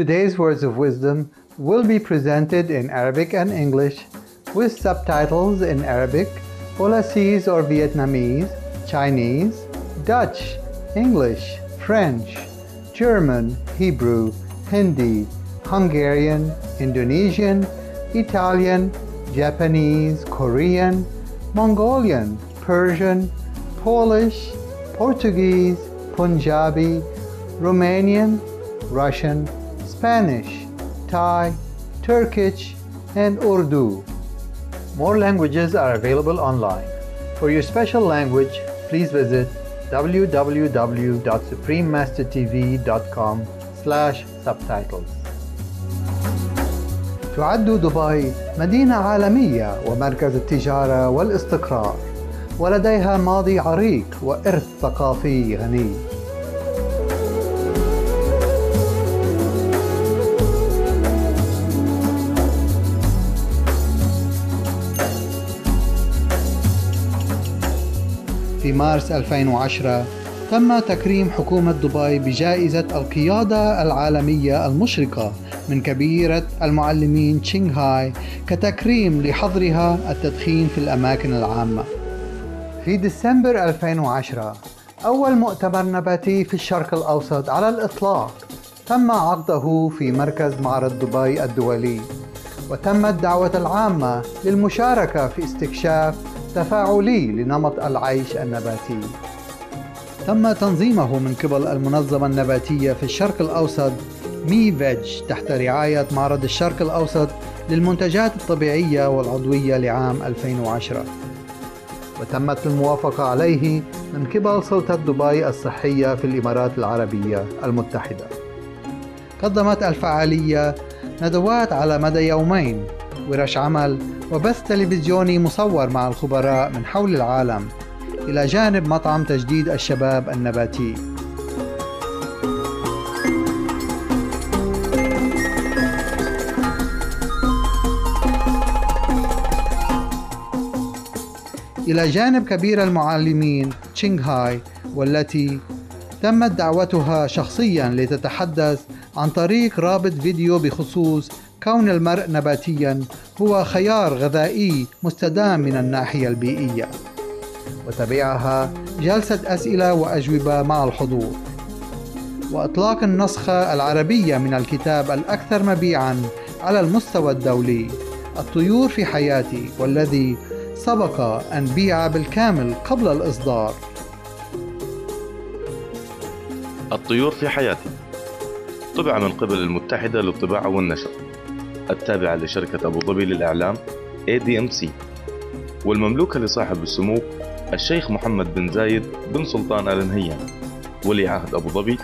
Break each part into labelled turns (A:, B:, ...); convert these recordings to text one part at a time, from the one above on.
A: Today's words of wisdom will be presented in Arabic and English with subtitles in Arabic, Aulasese or Vietnamese, Chinese, Dutch, English, French, German, Hebrew, Hindi, Hungarian, Indonesian, Italian, Japanese, Korean, Mongolian, Persian, Polish, Portuguese, Punjabi, Romanian, Russian, Spanish, Thai, Turkish, and Urdu. More languages are available online. For your special language, please visit www.suprememastertv.com/subtitles. تعد دبي مدينة عالمية ومركز التجارة والاستقرار، ولديها ماضي عريق وإرث ثقافي غني. في مارس 2010 تم تكريم حكومة دبي بجائزة القيادة العالمية المشرقة من كبيرة المعلمين شنغهاي كتكريم لحظرها التدخين في الأماكن العامة. في ديسمبر 2010 أول مؤتمر نباتي في الشرق الأوسط على الإطلاق تم عقده في مركز معرض دبي الدولي، وتمت دعوة العامة للمشاركة في استكشاف تفاعلي لنمط العيش النباتي. تم تنظيمه من قبل المنظمة النباتية في الشرق الأوسط مي فيج تحت رعاية معرض الشرق الأوسط للمنتجات الطبيعية والعضوية لعام 2010، وتمت الموافقة عليه من قبل سلطة دبي الصحية في الإمارات العربية المتحدة. قدمت الفعالية ندوات على مدى يومين، ورش عمل، وبث تلفزيوني مصور مع الخبراء من حول العالم، إلى جانب مطعم تجديد الشباب النباتي. إلى جانب كبير المعلمين شنغهاي، والتي تمت دعوتها شخصياً لتتحدث عن طريق رابط فيديو بخصوص كون المرء نباتياً هو خيار غذائي مستدام من الناحية البيئية. وتبعها جلسة أسئلة وأجوبة مع الحضور، وإطلاق النسخة العربية من الكتاب الأكثر مبيعاً على المستوى الدولي، الطيور في حياتي، والذي سبق أن بيع بالكامل قبل الإصدار.
B: الطيور في حياتي طبع من قبل المتحدة للطباعة والنشر التابعة لشركة أبو ظبي للإعلام ADMC، والمملوكة لصاحب السمو الشيخ محمد بن زايد بن سلطان آل نهيان ولي عهد أبو ظبي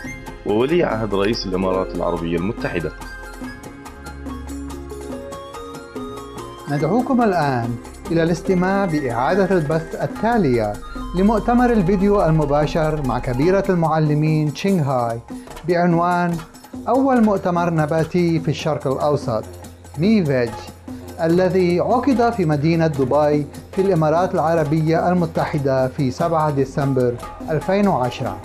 B: وولي عهد رئيس الإمارات العربية المتحدة.
A: ندعوكم الآن إلى الاستماع بإعادة البث التالية لمؤتمر الفيديو المباشر مع كبيرة المعلمين شنغهاي بعنوان أول مؤتمر نباتي في الشرق الأوسط مي فيج، الذي عقد في مدينة دبي في الإمارات العربية المتحدة في 7 ديسمبر 2010.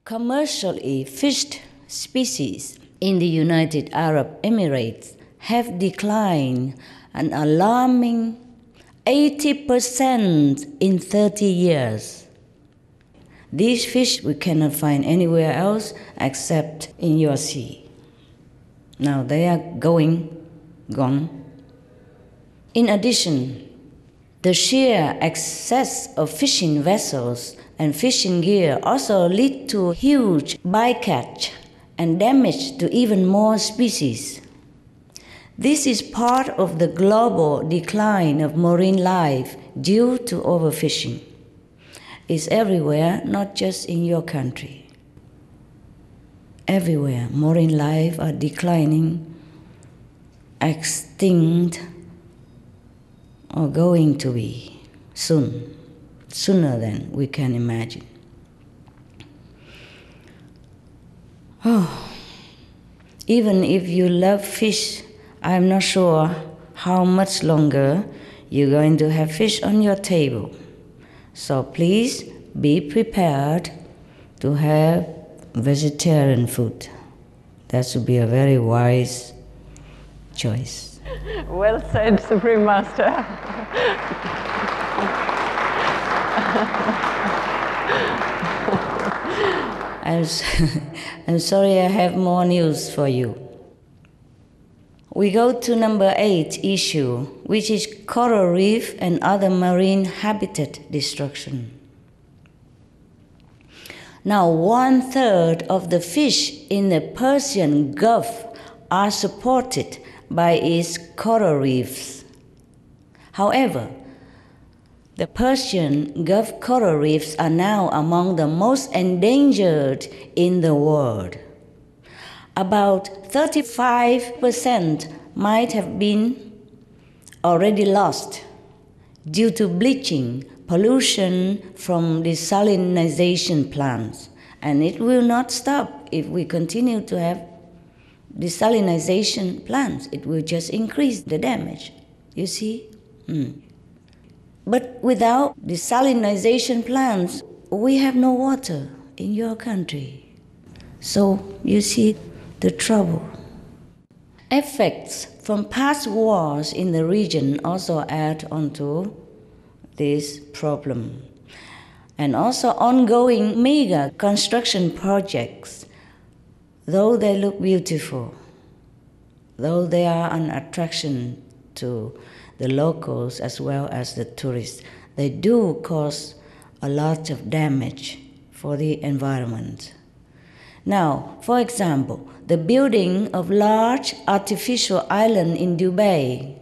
C: Commercially fished species in the United Arab Emirates have declined an alarming 80% in 30 years. These fish we cannot find anywhere else except in your sea. Now they are gone. In addition, the sheer excess of fishing vessels and fishing gear also lead to huge bycatch and damage to even more species. This is part of the global decline of marine life due to overfishing. It's everywhere, not just in your country. Everywhere, marine life are declining, extinct, or going to be sooner than we can imagine. Even if you love fish, I'm not sure how much longer you're going to have fish on your table. So please be prepared to have vegetarian food. That should be a very wise choice.
D: Well said, Supreme Master.
C: I'm sorry, I have more news for you. We go to number 8 issue, which is coral reef and other marine habitat destruction. Now, 1/3 of the fish in the Persian Gulf are supported by its coral reefs. However, the Persian Gulf coral reefs are now among the most endangered in the world. About 35% might have been already lost due to bleaching, pollution from desalination plants. And it will not stop if we continue to have desalination plants. It will just increase the damage, you see? But without desalination plants, we have no water in your country. So you see the trouble. Effects from past wars in the region also add onto this problem. And also ongoing mega construction projects, though they look beautiful, though they are an attraction to the locals as well as the tourists, they do cause a lot of damage for the environment. Now, for example, the building of large artificial island in Dubai,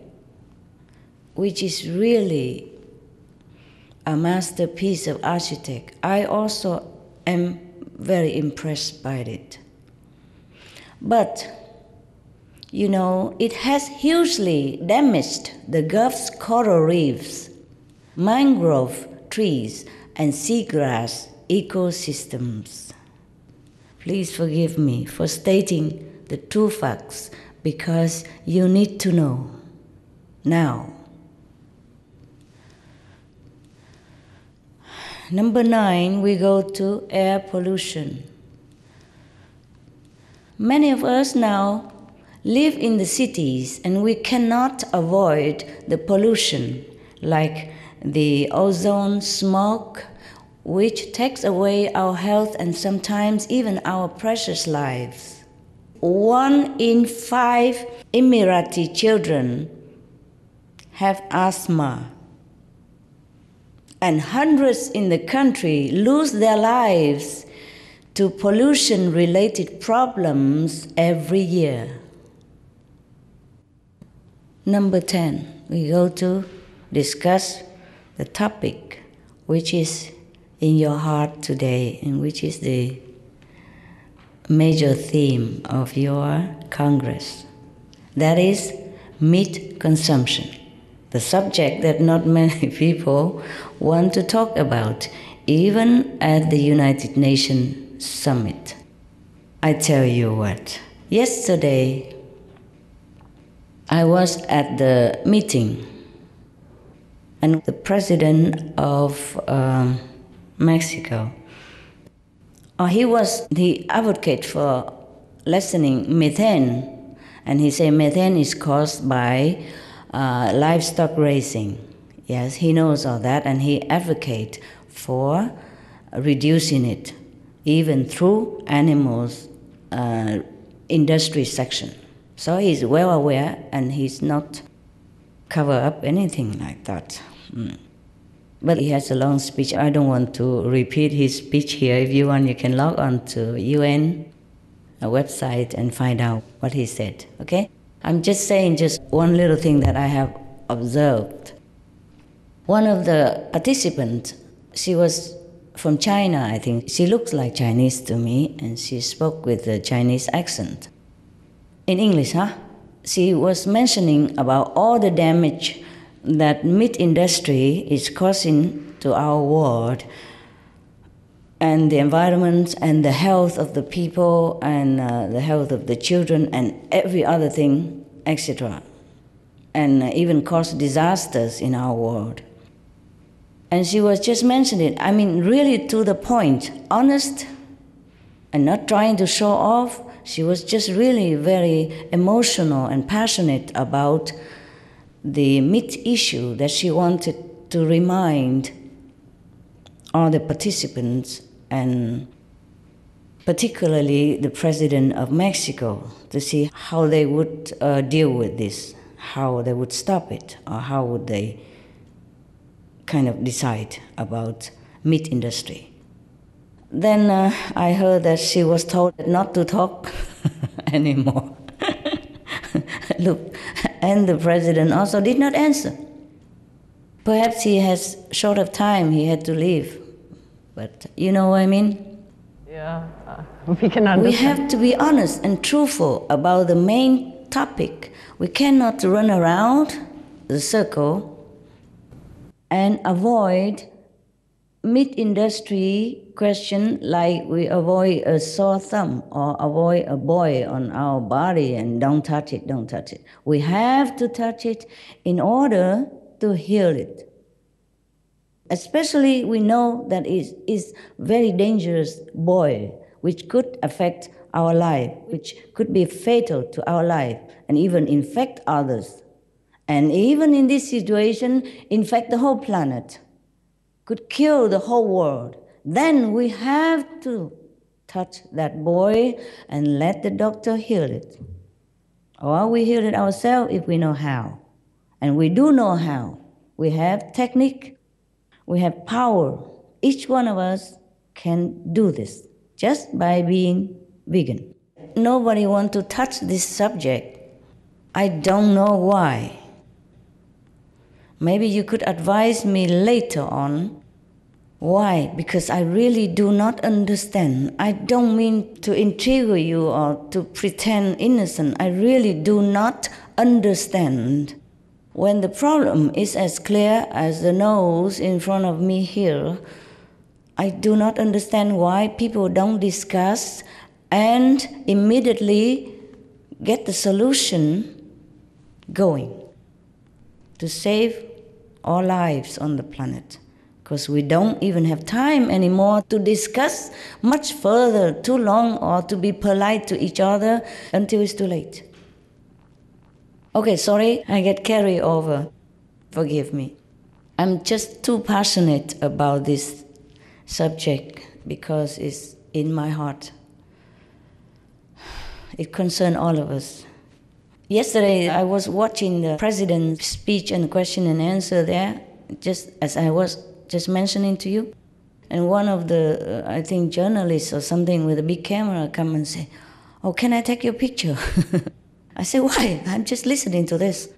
C: which is really a masterpiece of architect. I also am very impressed by it. But, you know, it has hugely damaged the Gulf's coral reefs, mangrove trees, and seagrass ecosystems. Please forgive me for stating the true facts because you need to know now. Number 9, we go to air pollution. Many of us now live in the cities and we cannot avoid the pollution like the ozone smoke, which takes away our health and sometimes even our precious lives. 1 in 5 Emirati children have asthma, and hundreds in the country lose their lives to pollution-related problems every year. Number 10, we go to discuss the topic which is in your heart today and which is the major theme of your Congress. That is meat consumption, the subject that not many people want to talk about, even at the United Nations Summit. I tell you what, yesterday I was at the meeting and the president of Mexico, he was the advocate for lessening methane, and he said methane is caused by livestock raising. Yes, he knows all that, and he advocates for reducing it, even through animals industry section. So he's well aware, and he's not cover up anything like that. But he has a long speech. I don't want to repeat his speech here. If you want, you can log on to UN website and find out what he said, okay? I'm just saying just one little thing that I have observed. One of the participants, she was from China, I think. She looks like Chinese to me, and she spoke with a Chinese accent. In English, She was mentioning about all the damage that meat industry is causing to our world and the environment and the health of the people and the health of the children and every other thing, etc. and even cause disasters in our world. And she was just mentioning it, I mean, really to the point, honest and not trying to show off. She was just really very emotional and passionate about the meat issue that she wanted to remind all the participants, and particularly the President of Mexico, to see how they would deal with this, how they would stop it, or how would they kind of decide about meat industry. Then I heard that she was told not to talk anymore. Look, and the president also did not answer. Perhaps he has short of time, he had to leave. But you know what I mean?
D: Yeah, we can understand.
C: We have to be honest and truthful about the main topic. We cannot run around the circle and avoid meat industry question like we avoid a sore thumb or avoid a boil on our body and don't touch it, don't touch it. We have to touch it in order to heal it. Especially we know that it is very dangerous boil, which could affect our life, which could be fatal to our life and even infect others. And even in this situation, infect the whole planet, could kill the whole world. Then we have to touch that boy and let the doctor heal it. Or we heal it ourselves if we know how. And we do know how. We have technique, we have power. Each one of us can do this just by being vegan. Nobody wants to touch this subject. I don't know why. Maybe you could advise me later on. Why? Because I really do not understand. I don't mean to intrigue you or to pretend innocent. I really do not understand. When the problem is as clear as the nose in front of me here, I do not understand why people don't discuss and immediately get the solution going to save our lives on the planet. Because we don't even have time anymore to discuss much further, too long, or to be polite to each other until it's too late. Okay, sorry, I get carried over. Forgive me. I'm just too passionate about this subject because it's in my heart. It concerns all of us. Yesterday, I was watching the president's speech and question and answer there, just as I was just mentioning to you. And one of the, I think, journalists or something with a big camera come and say, "Oh, can I take your picture?" I said, "Why? I'm just listening to this."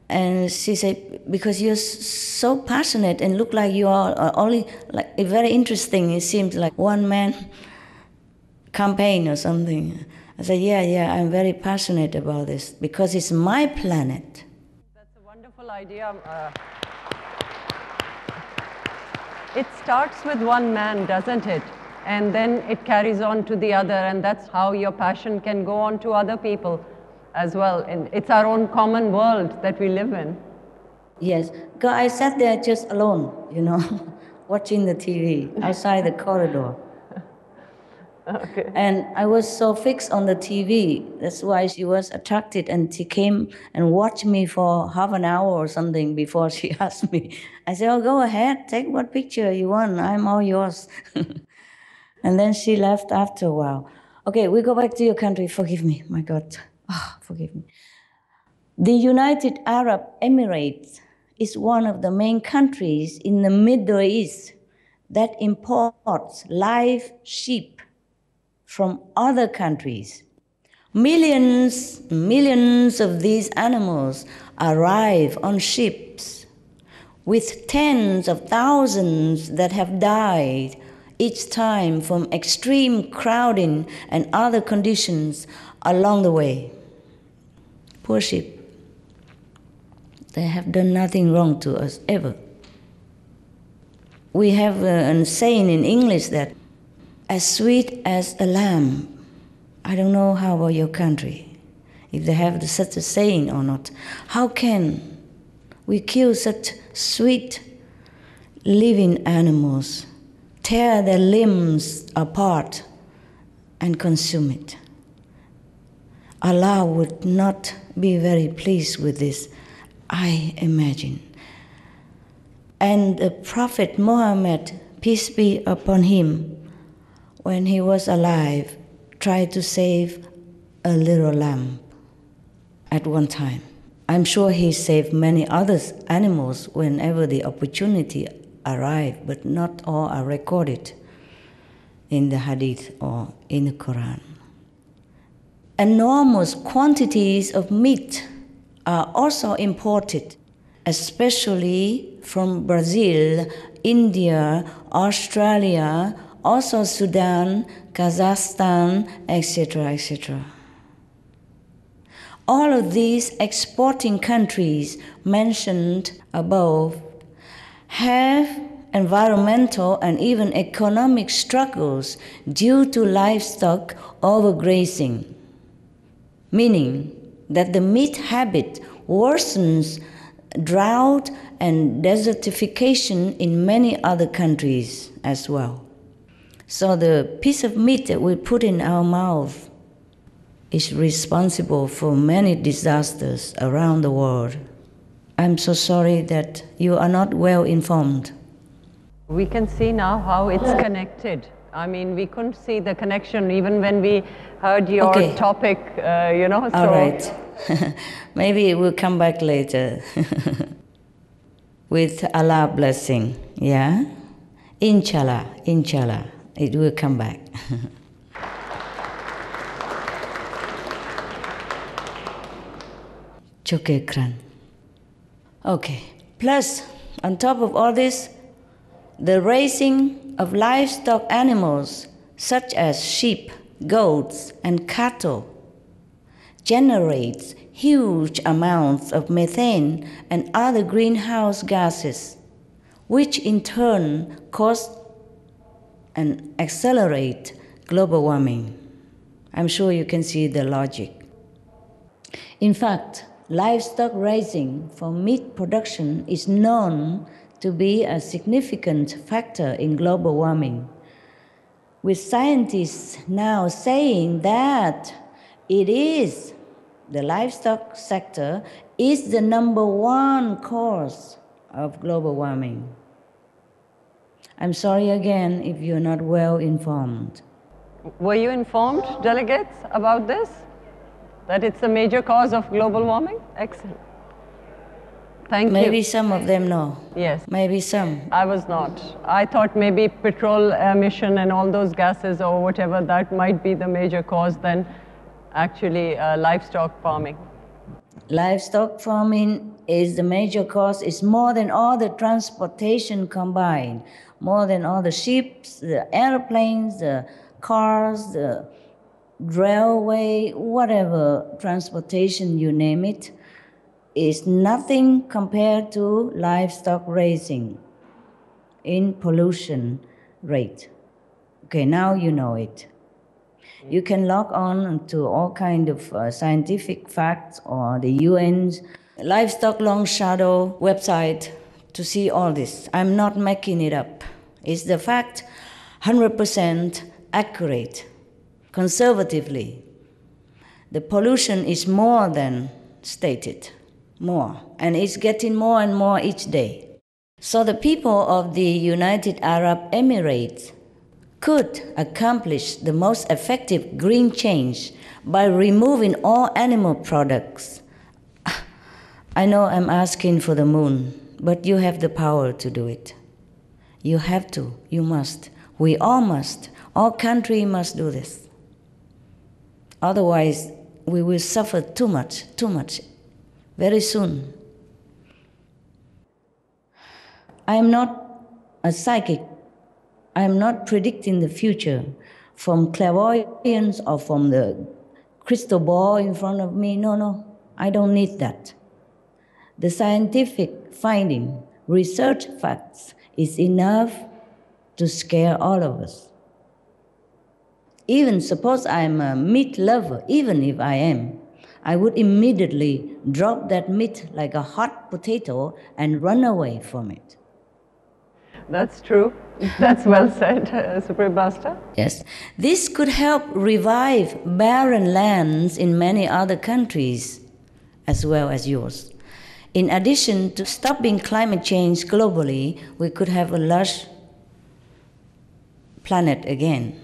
C: And she said, "Because you're so passionate and look like you are only, like, very interesting. It seems like one-man campaign or something." I said, yeah, I'm very passionate about this because it's my planet.
D: That's a wonderful idea. It starts with one man, doesn't it? And then it carries on to the other, and that's how your passion can go on to other people as well. And it's our own common world that we live in.
C: Yes, because I sat there just alone, watching the TV outside the corridor.
D: Okay.
C: And I was so fixed on the TV. That's why she was attracted, and she came and watched me for half an hour or something before she asked me. I said, "Oh, go ahead, take what picture you want. I'm all yours." And then she left after a while. Okay, we go back to your country. Forgive me, my God. Forgive me. The United Arab Emirates is one of the main countries in the Middle East that imports live sheep from other countries. Millions of these animals arrive on ships with tens of thousands that have died each time from extreme crowding and other conditions along the way. Poor sheep. They have done nothing wrong to us ever. We have a saying in English that as sweet as a lamb. I don't know how about your country. if they have such a saying or not. How can we kill such sweet living animals, tear their limbs apart and consume it? Allah would not be very pleased with this, I imagine. And the Prophet Muhammad, peace be upon him, when he was alive, tried to save a little lamb at one time. I'm sure he saved many other animals whenever the opportunity arrived, but not all are recorded in the Hadith or in the Quran. Enormous quantities of meat are also imported, especially from Brazil, India, Australia, also Sudan, Kazakhstan, etc., etc. All of these exporting countries mentioned above have environmental and even economic struggles due to livestock overgrazing, meaning that the meat habit worsens drought and desertification in many other countries as well. So the piece of meat that we put in our mouth is responsible for many disasters around the world. I'm so sorry that you are not well informed.
D: We can see now how it's connected. I mean, we couldn't see the connection even when we heard your topic, you know.
C: All right. Maybe we'll come back later with Allah blessing, yeah? Inshallah, inshallah, it will come back. Chokekran. Okay, plus, on top of all this, the raising of livestock animals such as sheep, goats, and cattle generates huge amounts of methane and other greenhouse gases, which in turn cause and accelerate global warming. I'm sure you can see the logic. In fact, livestock raising for meat production is known to be a significant factor in global warming, with scientists now saying that the livestock sector is the #1 cause of global warming. I'm sorry again if you're not well informed.
D: Were you informed, delegates, about this? That it's a major cause of global warming? Excellent. Thank you.
C: Maybe some of them know.
D: Yes.
C: Maybe some.
D: I was not. I thought maybe petrol emission and all those gases or whatever, that might be the major cause than actually livestock farming.
C: Livestock farming is the major cause. It's more than all the transportation combined, more than all the ships, the airplanes, the cars, the railway, whatever transportation, you name it, is nothing compared to livestock raising in pollution rate. Okay, now you know it. You can log on to all kinds of scientific facts or the UN's Livestock Long Shadow website to see all this. I'm not making it up. It's the fact, 100% accurate. Conservatively, the pollution is more than stated, more, and it's getting more and more each day. So the people of the United Arab Emirates could accomplish the most effective green change by removing all animal products. I know I'm asking for the moon, but you have the power to do it. You have to, you must, we all must, all countries must do this. Otherwise, we will suffer too much, very soon. I am not a psychic. I am not predicting the future from clairvoyance or from the crystal ball in front of me. No, I don't need that. The scientific finding, research facts is enough to scare all of us. Even suppose I'm a meat lover, even if I am, I would immediately drop that meat like a hot potato and run away from it.
D: That's true. That's well said, Supreme Master.
C: Yes. This could help revive barren lands in many other countries as well as yours. In addition to stopping climate change globally, we could have a lush planet again,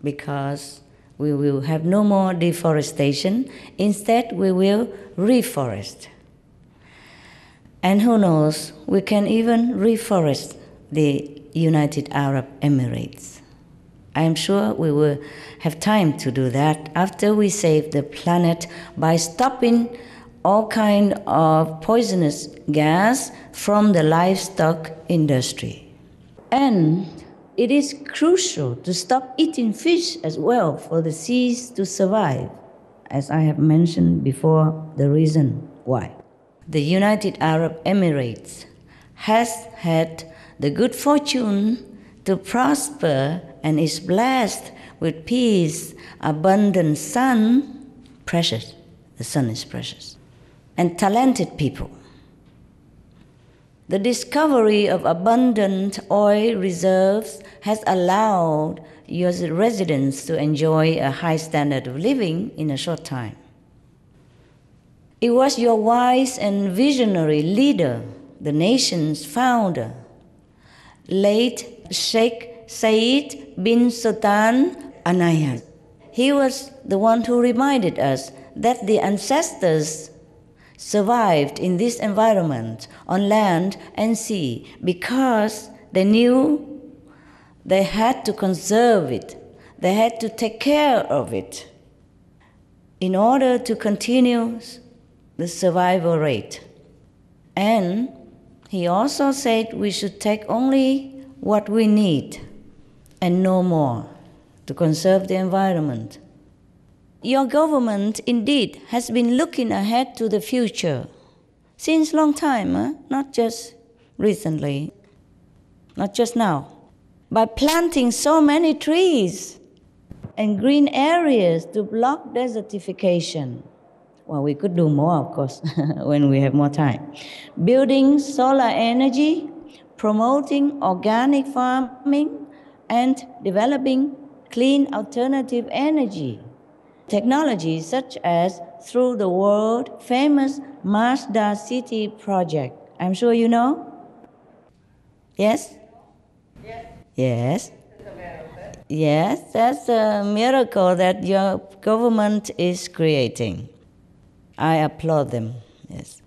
C: because we will have no more deforestation. Instead, we will reforest. And who knows, we can even reforest the United Arab Emirates. I am sure we will have time to do that after we save the planet by stopping all kind of poisonous gas from the livestock industry. And it is crucial to stop eating fish as well for the seas to survive, as I have mentioned before, the reason why. The United Arab Emirates has had the good fortune to prosper and is blessed with peace, abundant sun, precious, the sun is precious, and talented people. The discovery of abundant oil reserves has allowed your residents to enjoy a high standard of living in a short time. It was your wise and visionary leader, the nation's founder, late Sheikh Said bin Sultan Al Nahyan. He was the one who reminded us that the ancestors survived in this environment on land and sea because they knew they had to conserve it, they had to take care of it in order to continue the survival rate. And he also said we should take only what we need and no more to conserve the environment. Your government indeed has been looking ahead to the future since long time, not just recently, not just now. By planting so many trees and green areas to block desertification. Well, we could do more, of course, when we have more time. Building solar energy, promoting organic farming, and developing clean alternative energy technologies such as through the world-famous Mazda City project. I'm sure you know? Yes? Yes. Yes, that's a miracle that your government is creating. I applaud them, yes.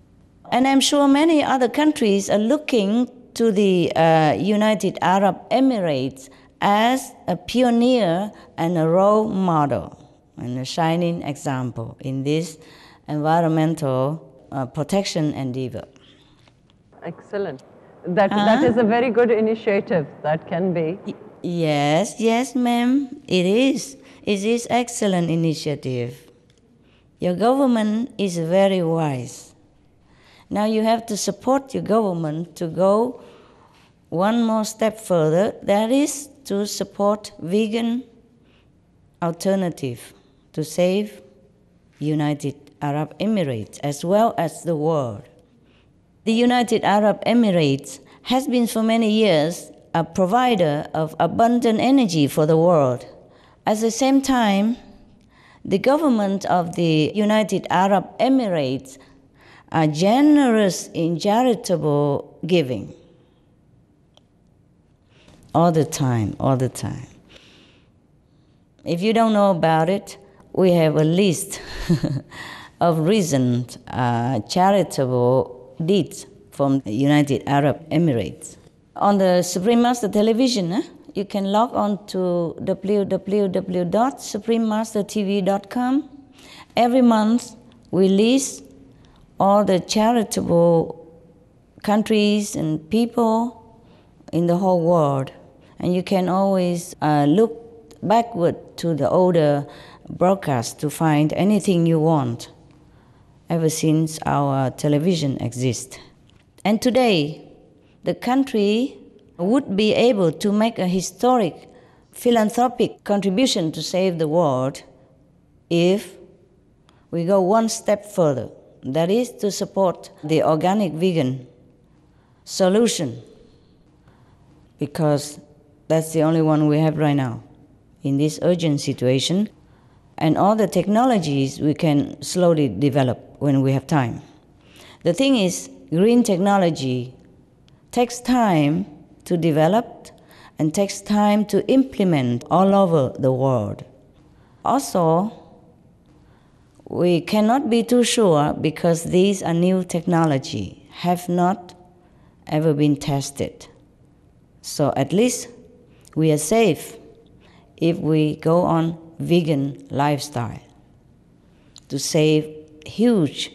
C: And I'm sure many other countries are looking to the United Arab Emirates as a pioneer and a role model and a shining example in this environmental protection endeavor.
D: Excellent. That is a very good initiative, that can be.
C: Yes, ma'am, it is. It is excellent initiative. Your government is very wise. Now you have to support your government to go one more step further, that is to support vegan alternative to save United Arab Emirates as well as the world. The United Arab Emirates has been for many years a provider of abundant energy for the world. At the same time, the government of the United Arab Emirates are generous in charitable giving. All the time. If you don't know about it, we have a list of recent charitable deeds from the United Arab Emirates. On the Supreme Master Television, you can log on to www.suprememastertv.com. Every month, we list all the charitable countries and people in the whole world. And you can always look backward to the older broadcast to find anything you want ever since our television exists. And today, the country would be able to make a historic philanthropic contribution to save the world if we go one step further. That is to support the organic vegan solution, because that's the only one we have right now in this urgent situation. And all the technologies we can slowly develop when we have time. The thing is, green technology takes time to develop and takes time to implement all over the world. Also, we cannot be too sure because these are new technology, have not ever been tested. So at least we are safe if we go on vegan lifestyle to save huge,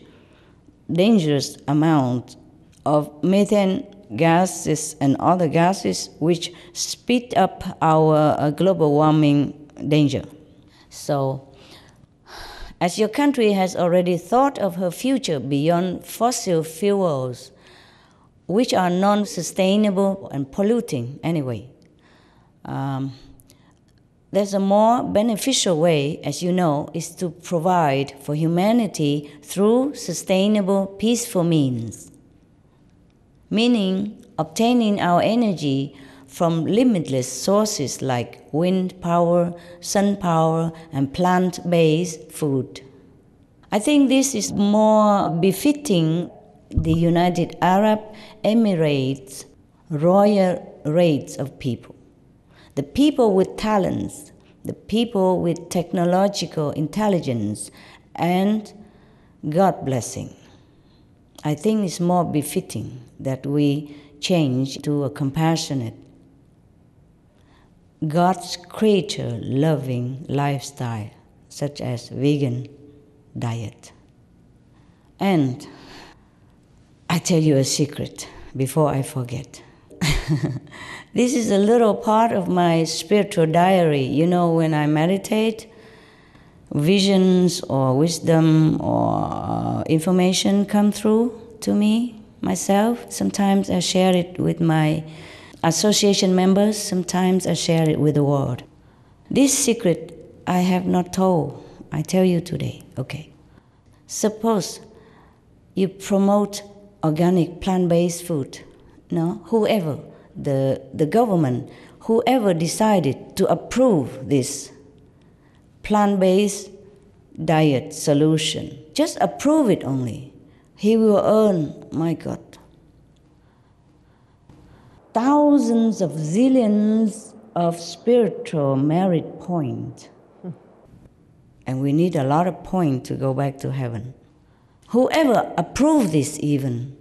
C: dangerous amount of methane gases and other gases which speed up our global warming danger. So, as your country has already thought of her future beyond fossil fuels, which are non-sustainable and polluting anyway, there's a more beneficial way, as you know, is to provide for humanity through sustainable, peaceful means, meaning obtaining our energy from limitless sources like wind power, sun power, and plant-based food. I think this is more befitting the United Arab Emirates royal race of people. The people with talents, the people with technological intelligence, and God blessing. I think it's more befitting that we change to a compassionate, God's creature-loving lifestyle, such as vegan diet. And I tell you a secret before I forget. This is a little part of my spiritual diary. You know, when I meditate, visions or wisdom or information come through to me, myself. Sometimes I share it with my association members. Sometimes I share it with the world. This secret I have not told. I tell you today, okay. Suppose you promote organic plant-based food. No, whoever, the government, whoever decided to approve this plant-based diet solution, just approve it only. He will earn, my God, thousands of zillions of spiritual merit points. And we need a lot of points to go back to heaven. Whoever approved this even,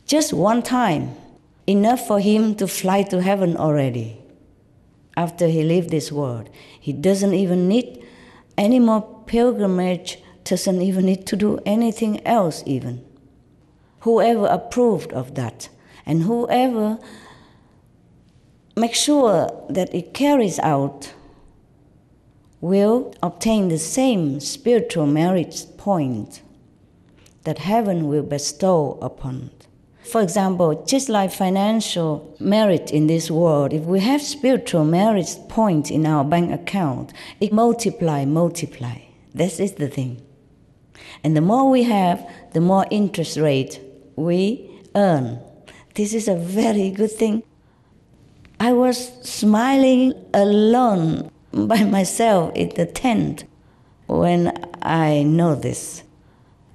C: just one time, enough for him to fly to heaven already. After he leaves this world, he doesn't even need any more pilgrimage, doesn't even need to do anything else even. Whoever approved of that, and whoever makes sure that it carries out, will obtain the same spiritual merit point that heaven will bestow upon. For example, just like financial merit in this world, if we have spiritual merit points in our bank account, it multiply. This is the thing. And the more we have, the more interest rate we earn. This is a very good thing. I was smiling alone by myself in the tent when I know this.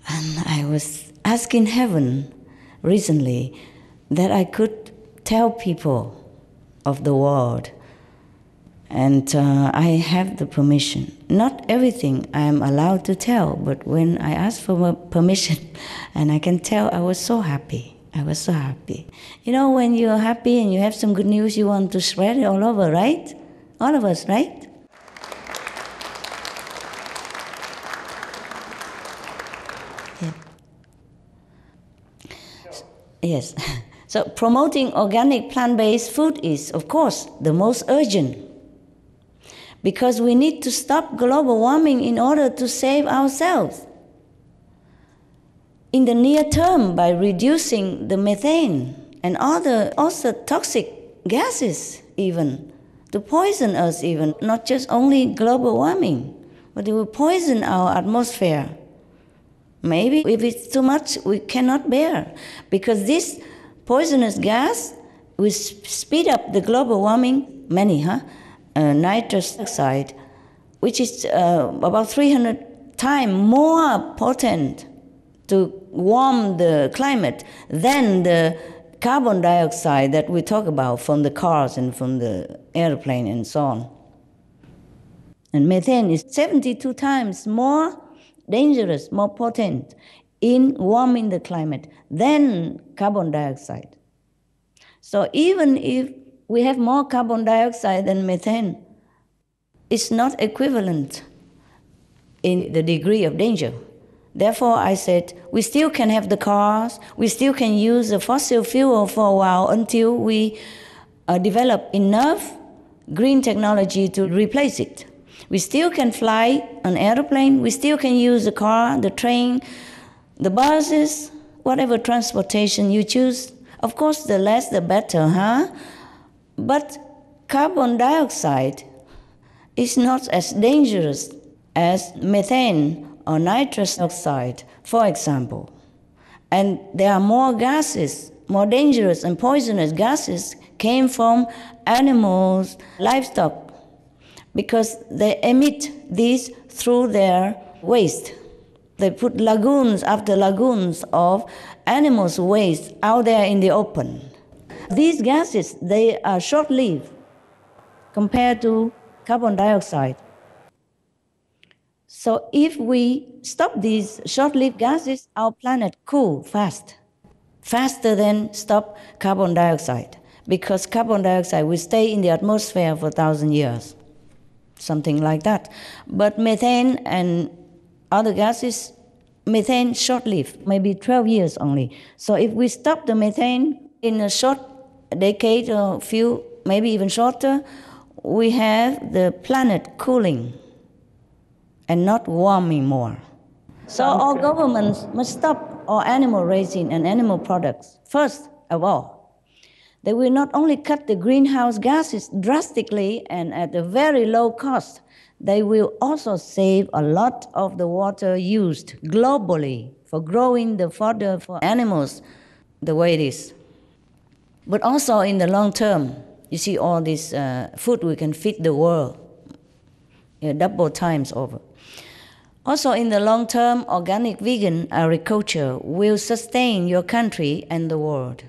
C: And I was asking heaven recently that I could tell people of the world. And I have the permission. Not everything I am allowed to tell, but when I asked for permission and I can tell, I was so happy. I was so happy. You know, when you're happy and you have some good news, you want to spread it all over, right? All of us, right? Yeah. Yes. So promoting organic plant-based food is, of course, the most urgent. Because we need to stop global warming in order to save ourselves. In the near term, by reducing the methane and other also toxic gases even, to poison us even, not just only global warming, but it will poison our atmosphere. Maybe if it's too much, we cannot bear, because this poisonous gas will speed up the global warming, nitrous oxide, which is about 300 times more potent to warm the climate than the carbon dioxide that we talk about from the cars and from the airplane and so on. And methane is 72 times more dangerous, more potent in warming the climate than carbon dioxide. So even if we have more carbon dioxide than methane, it's not equivalent in the degree of danger. Therefore, I said, we still can have the cars, we still can use the fossil fuel for a while until we develop enough green technology to replace it. We still can fly an airplane, we still can use the car, the train, the buses, whatever transportation you choose. Of course, the less the better, But carbon dioxide is not as dangerous as methane or nitrous oxide, for example. And there are more gases, more dangerous and poisonous gases came from animals, livestock, because they emit these through their waste. They put lagoons after lagoons of animals' waste out there in the open. These gases, they are short-lived compared to carbon dioxide. So if we stop these short-lived gases, our planet cools faster than stop carbon dioxide, because carbon dioxide will stay in the atmosphere for 1,000 years, something like that. But methane and other gases, methane short-lived, maybe 12 years only. So if we stop the methane in a short decade or few, maybe even shorter, we have the planet cooling and not warming more. So all governments must stop all animal raising and animal products, first of all. They will not only cut the greenhouse gases drastically and at a very low cost, they will also save a lot of the water used globally for growing the fodder for animals the way it is. But also in the long term, you see all this food we can feed the world double times over. Also in the long term, organic vegan agriculture will sustain your country and the world.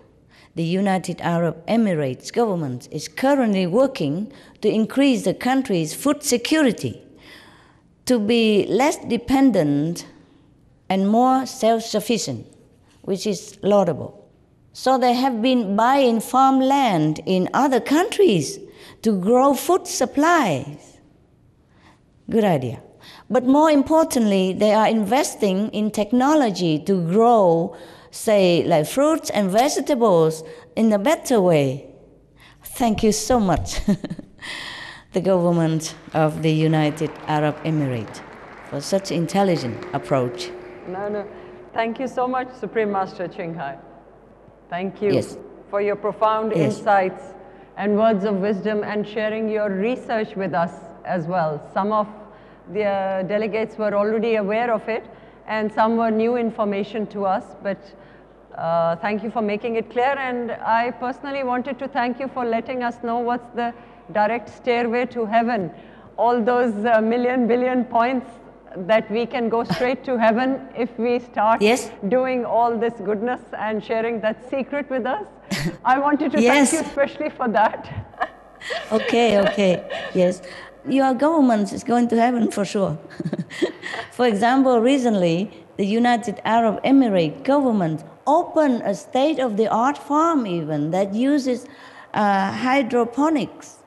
C: The United Arab Emirates government is currently working to increase the country's food security, to be less dependent and more self-sufficient, which is laudable. So they have been buying farmland in other countries to grow food supplies. Good idea. But more importantly, they are investing in technology to grow, say, like fruits and vegetables in a better way. Thank you so much, the government of the United Arab Emirates, for such intelligent approach.
D: No. Thank you so much, Supreme Master Ching Hai. Thank you for your profound insights and words of wisdom and sharing your research with us as well. Some of the delegates were already aware of it and some were new information to us, but thank you for making it clear. And I personally wanted to thank you for letting us know what's the direct stairway to heaven. All those million, billion points that we can go straight to heaven if we start doing all this goodness and sharing that secret with us. I wanted to thank you especially for that.
C: Okay, yes. Your government is going to heaven for sure. For example, recently, the United Arab Emirates government opened a state-of-the-art farm even that uses hydroponics,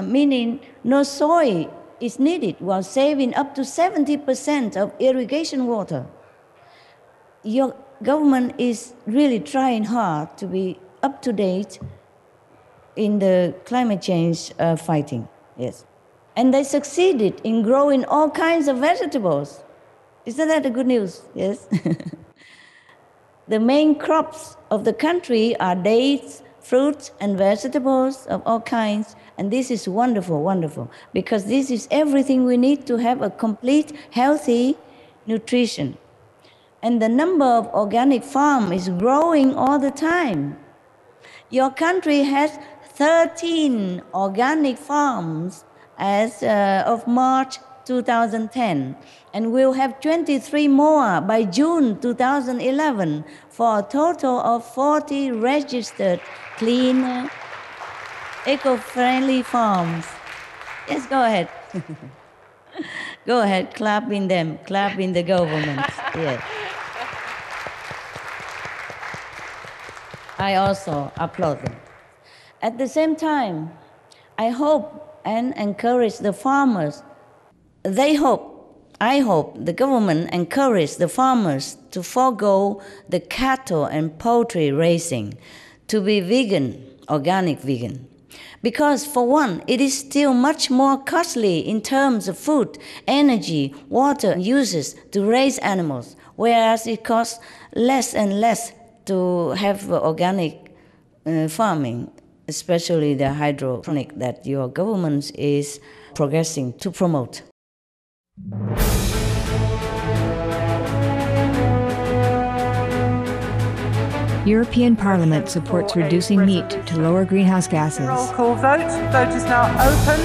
C: meaning no soil is needed while saving up to 70% of irrigation water. Your government is really trying hard to be up to date in the climate change fighting. Yes. And they succeeded in growing all kinds of vegetables. Isn't that the good news? Yes. The main crops of the country are dates, fruits and vegetables of all kinds. And this is wonderful, wonderful, because this is everything we need to have a complete, healthy nutrition. And the number of organic farms is growing all the time. Your country has 13 organic farms as of March 2010, and we'll have 23 more by June 2011 for a total of 40 registered clean, eco-friendly farms. Yes, go ahead. Go ahead, clap in them, clap in the government. Yes. I also applaud them. At the same time, I hope and encourage the farmers. I hope the government encourage the farmers to forego the cattle and poultry raising, to be vegan, organic vegan. Because for one, it is still much more costly in terms of food, energy, water uses to raise animals, whereas it costs less and less to have organic farming, especially the hydroponic that your government is progressing to promote.
E: European Parliament supports reducing meat to lower greenhouse gases.
F: Roll call vote. Vote is now open.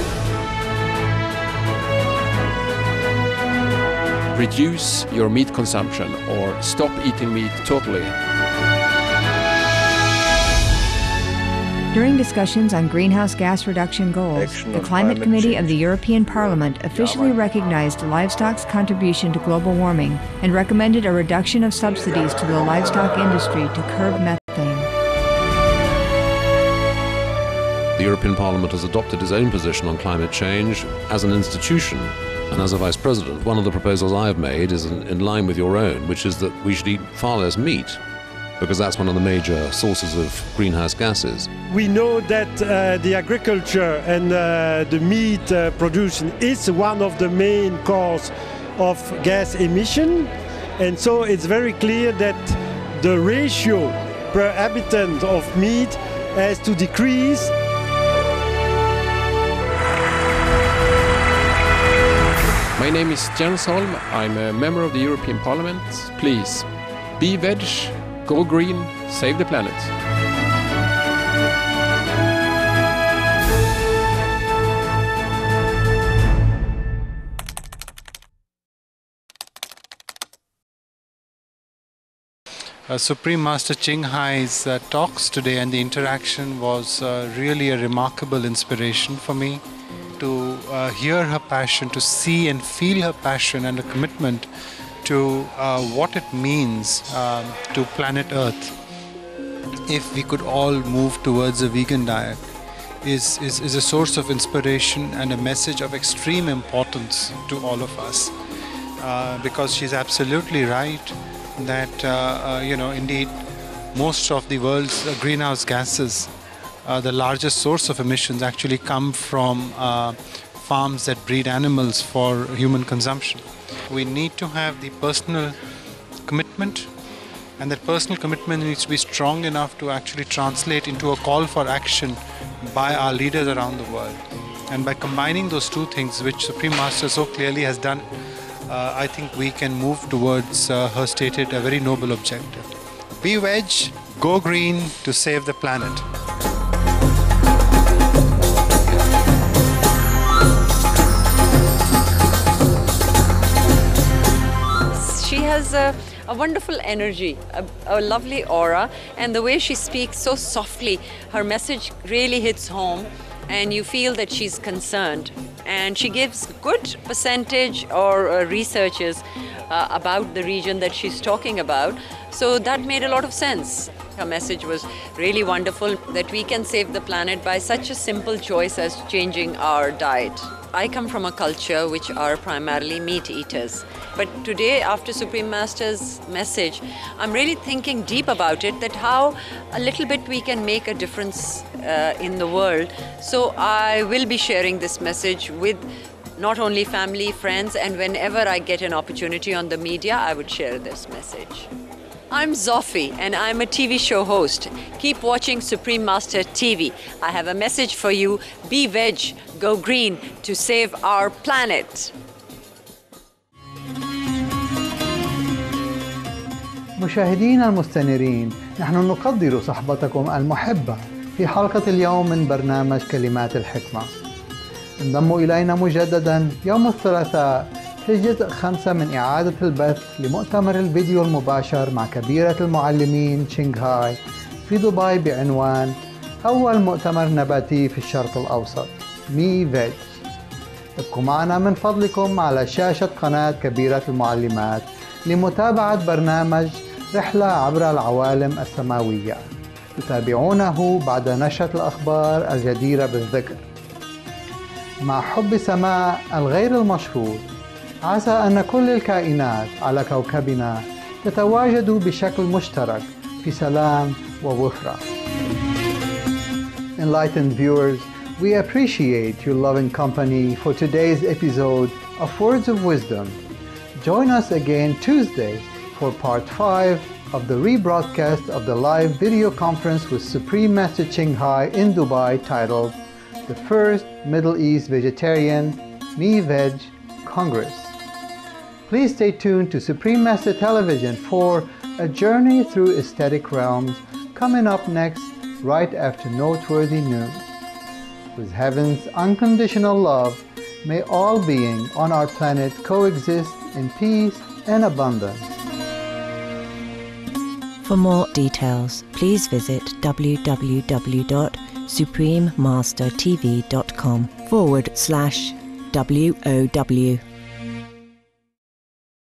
G: Reduce your meat consumption or stop eating meat totally.
E: During discussions on greenhouse gas reduction goals, the Climate Committee of the European Parliament officially recognized livestock's contribution to global warming and recommended a reduction of subsidies to the livestock industry to curb methane.
H: The European Parliament has adopted its own position on climate change as an institution. And as a Vice President, one of the proposals I have made is in line with your own, which is that we should eat far less meat, because that's one of the major sources of greenhouse gases.
I: We know that the agriculture and the meat production is one of the main causes of gas emission, and so it's very clear that the ratio per habitant of meat has to decrease.
G: My name is Jens Holm. I'm a member of the European Parliament. Please, be veg, go green, save the planet.
J: Supreme Master Ching Hai's talks today and the interaction was really a remarkable inspiration for me. To hear her passion, to see and feel her passion and a commitment to what it means to planet Earth. If we could all move towards a vegan diet is a source of inspiration and a message of extreme importance to all of us. Because she's absolutely right that, indeed, most of the world's greenhouse gases, the largest source of emissions actually come from farms that breed animals for human consumption. We need to have the personal commitment, and that personal commitment needs to be strong enough to actually translate into a call for action by our leaders around the world. And by combining those two things, which Supreme Master so clearly has done, I think we can move towards her stated a very noble objective. Be veg, go green to save the planet.
D: She has a wonderful energy, a lovely aura, and the way she speaks so softly, her message really hits home and you feel that she's concerned. And she gives good percentage or researches about the region that she's talking about. So that made a lot of sense. Her message was really wonderful, that we can save the planet by such a simple choice as changing our diet. I come from a culture which are primarily meat eaters. But today, after Supreme Master's message, I'm really thinking deep about it, that how a little bit we can make a difference in the world. So I will be sharing this message with not only family, friends, and whenever I get an opportunity on the media, I would share this message.
K: I'm Zofi, and I'm a TV show host. Keep watching Supreme Master TV. I have a message for you. Be veg, go green to save our planet.
A: مشاهدينا المستنيرين، نحن نقدر صحبتكم المحبة في حلقة اليوم من برنامج كلمات الحكمة. انضموا إلينا مجددا يوم الثلاثاء في الجزء 5 من إعادة البث لمؤتمر الفيديو المباشر مع كبيرة المعلمين شنغهاي في دبي بعنوان أول مؤتمر نباتي في الشرق الأوسط مي فيج. ابقوا معنا من فضلكم على شاشة قناة كبيرة المعلمات لمتابعة برنامج رحلة عبر العوالم السماوية. تتابعونه بعد نشرة الأخبار الجديرة بالذكر. مع حب سماع الغير المشهور، عسى أن كل الكائنات على كوكبنا تتواجد بشكل مشترك في سلام ووفرة. Enlightened viewers, we appreciate your loving company for today's episode of Words of Wisdom. Join us again Tuesday for part 5 of the rebroadcast of the live video conference with Supreme Master Qinghai in Dubai titled The First Middle East Vegetarian Me Veg Congress. Please stay tuned to Supreme Master Television for a journey through aesthetic realms coming up next right after noteworthy news. With heaven's unconditional love, may all being on our planet coexist in peace and abundance.
L: For more details, please visit www.suprememastertv.com/WOW.